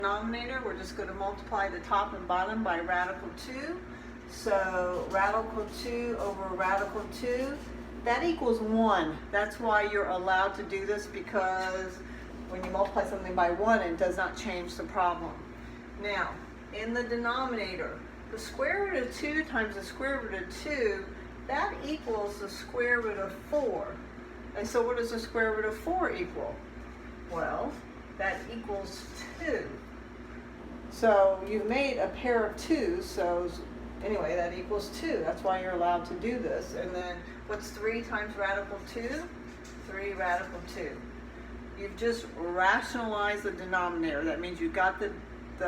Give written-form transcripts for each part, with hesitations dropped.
Denominator, we're just going to multiply the top and bottom by radical 2. So radical 2 over radical 2, that equals 1. That's why you're allowed to do this, because when you multiply something by 1, it does not change the problem. Now, in the denominator, the square root of 2 times the square root of 2, that equals the square root of 4. And so what does the square root of 4 equal? Well, that equals 2. So you've made a pair of 2's, so anyway, that equals 2. That's why you're allowed to do this. And then what's 3 times radical 2? 3 radical 2. You've just rationalized the denominator. That means you got the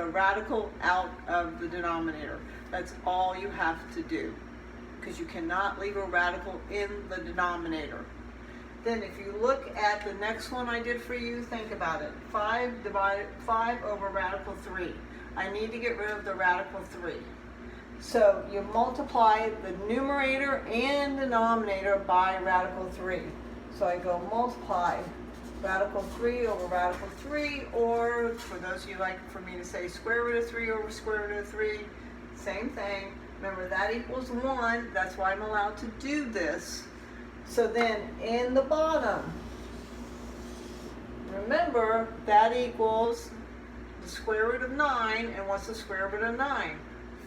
radical out of the denominator. That's all you have to do, because you cannot leave a radical in the denominator. Then if you look at the next one I did for you, think about it. 5 over radical 3. I need to get rid of the radical 3. So you multiply the numerator and denominator by radical 3. So I go multiply radical 3 over radical 3, or for those of you like for me to say square root of 3 over square root of 3, same thing. Remember, that equals 1. That's why I'm allowed to do this. So then in the bottom, remember, that equals the square root of 9. And what's the square root of 9?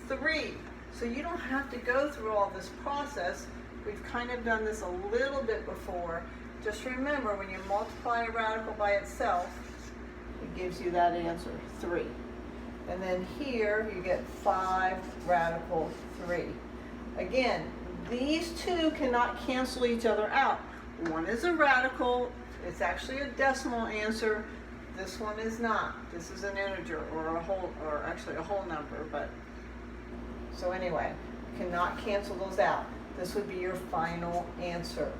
3. So you don't have to go through all this process. We've kind of done this a little bit before. Just remember, when you multiply a radical by itself, it gives you that answer, 3. And then here you get 5 radical 3. Again, these two cannot cancel each other out. One is a radical. It's actually a decimal answer. This one is not. This is an integer, or a whole, or actually a whole number. But so anyway, you cannot cancel those out. This would be your final answer.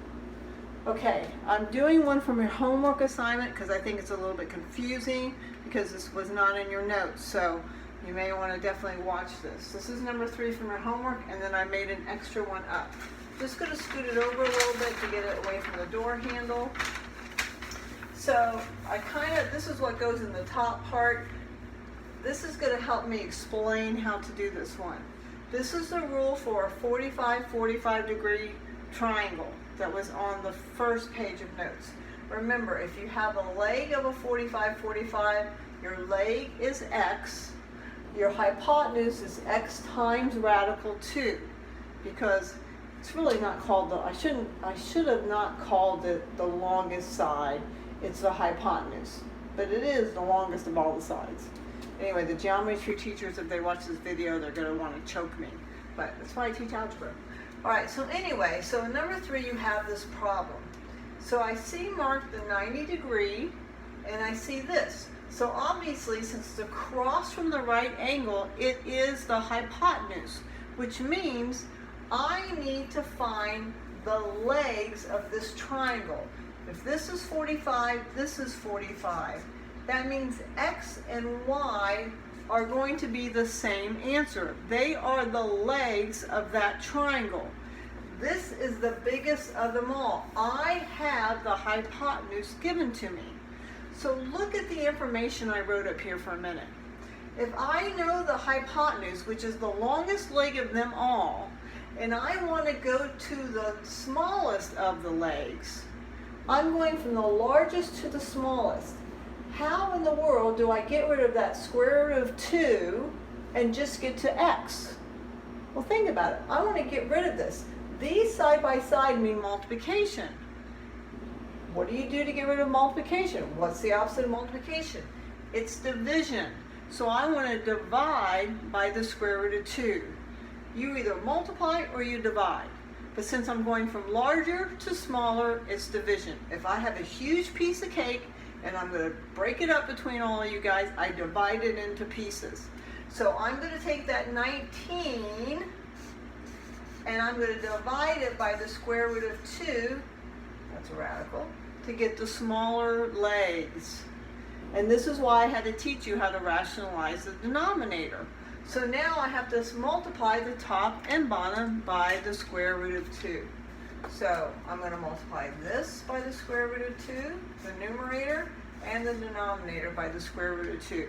Okay, I'm doing one from your homework assignment because I think it's a little bit confusing because this was not in your notes. So you may want to definitely watch this. This is number 3 from your homework, and then I made an extra one up. Just going to scoot it over a little bit to get it away from the door handle. So this is what goes in the top part. This is going to help me explain how to do this one. This is the rule for a 45 degree triangle that was on the first page of notes. Remember, if you have a leg of a 45, your leg is x. Your hypotenuse is x times radical 2, because it's really not called I should have not called it the longest side. It's the hypotenuse, but it is the longest of all the sides. Anyway, the geometry teachers, if they watch this video, they're going to want to choke me, but that's why I teach algebra. All right, so anyway, so in number 3 you have this problem. So I see marked the 90 degree, and I see this. So obviously, since it's across from the right angle, it is the hypotenuse, which means I need to find the legs of this triangle. If this is 45, this is 45. That means x and y are going to be the same answer. They are the legs of that triangle. This is the biggest of them all. I have the hypotenuse given to me. So look at the information I wrote up here for a minute. If I know the hypotenuse, which is the longest leg of them all, and I want to go to the smallest of the legs, I'm going from the largest to the smallest. How in the world do I get rid of that square root of 2 and just get to x? Well, think about it. I want to get rid of this. These side by side mean multiplication. What do you do to get rid of multiplication? What's the opposite of multiplication? It's division. So I want to divide by the square root of 2. You either multiply or you divide. But since I'm going from larger to smaller, it's division. If I have a huge piece of cake and I'm going to break it up between all of you guys, I divide it into pieces. So I'm going to take that 19 and I'm going to divide it by the square root of 2, that's a radical, to get the smaller legs. And this is why I had to teach you how to rationalize the denominator. So now I have to multiply the top and bottom by the square root of 2. So I'm going to multiply this by the square root of 2, the numerator, and the denominator by the square root of 2.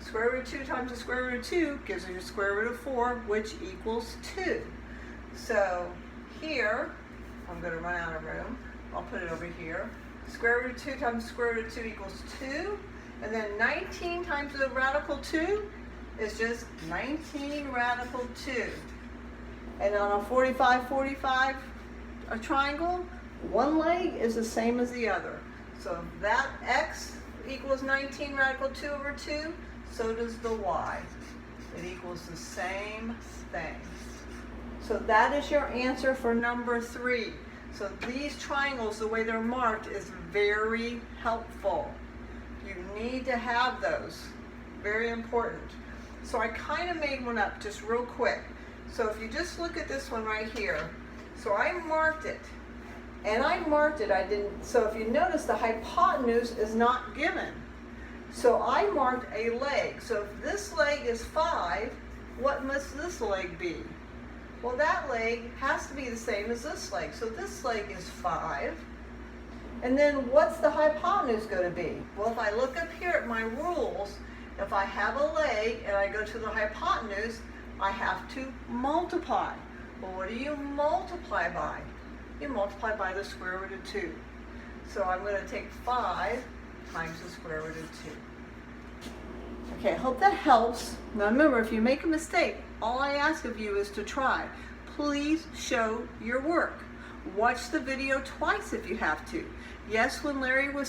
Square root of 2 times the square root of 2 gives you the square root of 4, which equals 2. So here, I'm going to run out of room. I'll put it over here. Square root of 2 times the square root of 2 equals 2. And then 19 times the radical 2 is just 19 radical 2. And on a 45-45 triangle, one leg is the same as the other. So if that x equals 19 radical 2 over 2, so does the y. It equals the same thing. So that is your answer for number 3. So these triangles, the way they're marked, is very helpful. You need to have those. Very important. So I kind of made one up just real quick. So if you just look at this one right here, so I marked it. And I marked it, I didn't, so if you notice the hypotenuse is not given. So I marked a leg. So if this leg is 5, what must this leg be? Well, that leg has to be the same as this leg. So this leg is 5. And then what's the hypotenuse going to be? Well, if I look up here at my rules, if I have a leg and I go to the hypotenuse, I have to multiply. Well, what do you multiply by? You multiply by the square root of 2. So I'm going to take 5 times the square root of 2. Okay, I hope that helps. Now remember, if you make a mistake, all I ask of you is to try. Please show your work. Watch the video twice if you have to. Yes, when Larry was